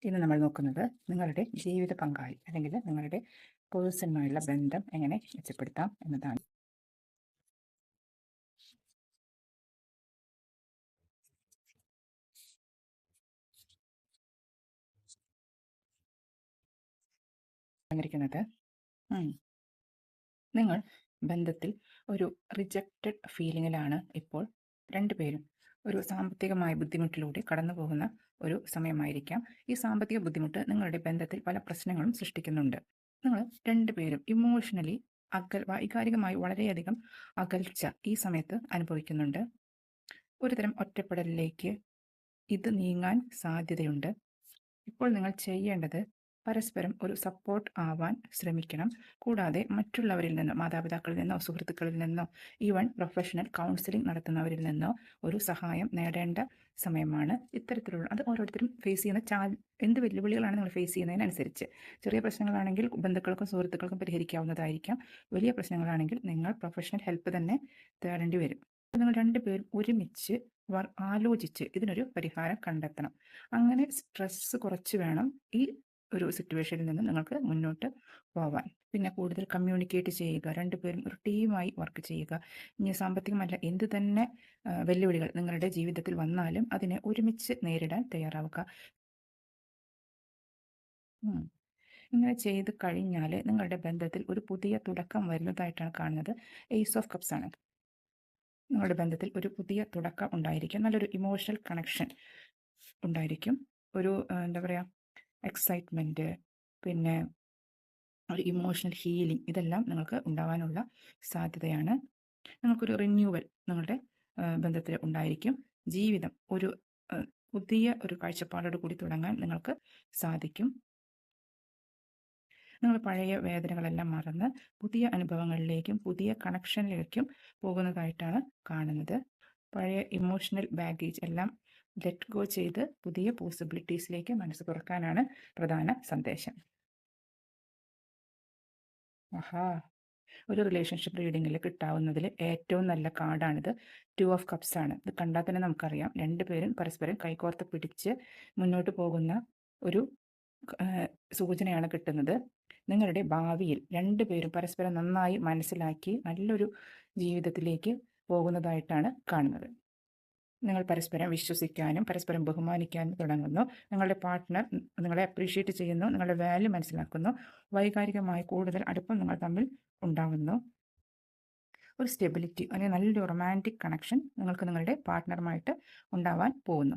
ഇന്ന് നമ്മൾ നോക്കുന്നത് നിങ്ങളുടെ ജീവിത പങ്കാളി അല്ലെങ്കിൽ നിങ്ങളുടെ പേഴ്സണുമായുള്ള ബന്ധം എങ്ങനെ മെച്ചപ്പെടുത്താം എന്നതാണ്. പറഞ്ഞിരിക്കുന്നത് നിങ്ങൾ ബന്ധത്തിൽ ഒരു റിജക്റ്റഡ് ഫീലിങ്ങിലാണ് ഇപ്പോൾ രണ്ടുപേരും. ഒരു സാമ്പത്തികമായ ബുദ്ധിമുട്ടിലൂടെ കടന്നു പോകുന്ന ഒരു സമയമായിരിക്കാം. ഈ സാമ്പത്തിക ബുദ്ധിമുട്ട് നിങ്ങളുടെ ബന്ധത്തിൽ പല പ്രശ്നങ്ങളും സൃഷ്ടിക്കുന്നുണ്ട്. നിങ്ങൾ രണ്ടുപേരും ഇമോഷണലി വൈകാരികമായി വളരെയധികം അകൽച്ച ഈ സമയത്ത് അനുഭവിക്കുന്നുണ്ട്. ഒരുതരം ഒറ്റപ്പെടലിലേക്ക് ഇത് നീങ്ങാൻ സാധ്യതയുണ്ട്. ഇപ്പോൾ നിങ്ങൾ ചെയ്യേണ്ടത് പരസ്പരം ഒരു സപ്പോർട്ട് ആവാൻ ശ്രമിക്കണം. കൂടാതെ മറ്റുള്ളവരിൽ നിന്നോ, മാതാപിതാക്കളിൽ നിന്നോ, സുഹൃത്തുക്കളിൽ നിന്നോ, ഈവൻ പ്രൊഫഷണൽ കൗൺസിലിംഗ് നടത്തുന്നവരിൽ നിന്നോ ഒരു സഹായം നേടേണ്ട സമയമാണ്. ഇത്തരത്തിലുള്ള അത് ഓരോരുത്തരും ഫേസ് ചെയ്യുന്ന എന്ത് വെല്ലുവിളികളാണ് നിങ്ങൾ ഫേസ് ചെയ്യുന്നതിനനുസരിച്ച്. ചെറിയ പ്രശ്നങ്ങളാണെങ്കിൽ ബന്ധുക്കൾക്കും സുഹൃത്തുക്കൾക്കും പരിഹരിക്കാവുന്നതായിരിക്കാം. വലിയ പ്രശ്നങ്ങളാണെങ്കിൽ നിങ്ങൾ പ്രൊഫഷണൽ ഹെൽപ്പ് തന്നെ തേടേണ്ടി വരും. നിങ്ങൾ രണ്ടുപേരും ഒരുമിച്ച് ആലോചിച്ച് ഇതിനൊരു പരിഹാരം കണ്ടെത്തണം. അങ്ങനെ സ്ട്രെസ് കുറച്ച് വേണം ഈ ഒരു സിറ്റുവേഷനിൽ നിന്ന് നിങ്ങൾക്ക് മുന്നോട്ട് പോവാൻ. പിന്നെ കൂടുതൽ കമ്മ്യൂണിക്കേറ്റ് ചെയ്യുക, രണ്ടുപേരും ഒരു ടീമായി വർക്ക് ചെയ്യുക. ഇനി സാമ്പത്തികമല്ല എന്ത് തന്നെ വെല്ലുവിളികൾ നിങ്ങളുടെ ജീവിതത്തിൽ വന്നാലും അതിനെ ഒരുമിച്ച് നേരിടാൻ തയ്യാറാവുക. ഇങ്ങനെ ചെയ്ത് കഴിഞ്ഞാൽ നിങ്ങളുടെ ബന്ധത്തിൽ ഒരു പുതിയ തുടക്കം വരുന്നതായിട്ടാണ് കാണുന്നത്. ഏസ് ഓഫ് കപ്സ് ആണ്. നിങ്ങളുടെ ബന്ധത്തിൽ ഒരു പുതിയ തുടക്കം ഉണ്ടായിരിക്കും. നല്ലൊരു ഇമോഷണൽ കണക്ഷൻ ഉണ്ടായിരിക്കും. ഒരു എന്താ പറയുക, എക്സൈറ്റ്മെൻറ്റ്, പിന്നെ ഒരു ഇമോഷണൽ ഹീലിംഗ്, ഇതെല്ലാം നിങ്ങൾക്ക് ഉണ്ടാവാനുള്ള സാധ്യതയാണ്. നിങ്ങൾക്കൊരു റിന്യൂവൽ നിങ്ങളുടെ ബന്ധത്തിൽ ഉണ്ടായിരിക്കും. ജീവിതം ഒരു പുതിയ ഒരു കാഴ്ചപ്പാടോട് കൂടി തുടങ്ങാൻ നിങ്ങൾക്ക് സാധിക്കും. നിങ്ങൾ പഴയ വേദനകളെല്ലാം മറന്ന് പുതിയ അനുഭവങ്ങളിലേക്കും പുതിയ കണക്ഷനിലേക്കും പോകുന്നതായിട്ടാണ് കാണുന്നത്. പഴയ ഇമോഷണൽ ബാഗേജ് എല്ലാം ലെറ്റ് ഗോ ചെയ്ത് പുതിയ പോസിബിലിറ്റീസിലേക്ക് മനസ്സ് തുറക്കാനാണ് പ്രധാന സന്ദേശം. ഒരു റിലേഷൻഷിപ്പ് റീഡിങ്ങിൽ കിട്ടാവുന്നതിൽ ഏറ്റവും നല്ല കാർഡാണിത്. 2 ഓഫ് കപ്സ് ആണ്. ഇത് കണ്ടാൽ തന്നെ നമുക്കറിയാം രണ്ടുപേരും പരസ്പരം കൈകോർത്ത് പിടിച്ച് മുന്നോട്ട് പോകുന്ന ഒരു സൂചനയാണ് കിട്ടുന്നത്. നിങ്ങളുടെ ഭാവിയിൽ രണ്ടുപേരും പരസ്പരം നന്നായി മനസ്സിലാക്കി നല്ലൊരു ജീവിതത്തിലേക്ക് പോകുന്നതായിട്ടാണ് കാണുന്നത്. നിങ്ങൾ പരസ്പരം വിശ്വസിക്കാനും പരസ്പരം ബഹുമാനിക്കാനും തുടങ്ങുന്നു. നിങ്ങളുടെ പാർട്ട്ണർ നിങ്ങളെ അപ്രീഷിയേറ്റ് ചെയ്യുന്നു, നിങ്ങളുടെ വാല്യൂ മനസ്സിലാക്കുന്നു. വൈകാരികമായി കൂടുതൽ അടുപ്പം നിങ്ങൾ തമ്മിൽ ഉണ്ടാകുന്നു. ഒരു സ്റ്റെബിലിറ്റി അല്ലെങ്കിൽ നല്ലൊരു റൊമാൻറ്റിക് കണക്ഷൻ നിങ്ങൾക്ക് നിങ്ങളുടെ പാർട്ട്ണറുമായിട്ട് ഉണ്ടാവാൻ പോകുന്നു.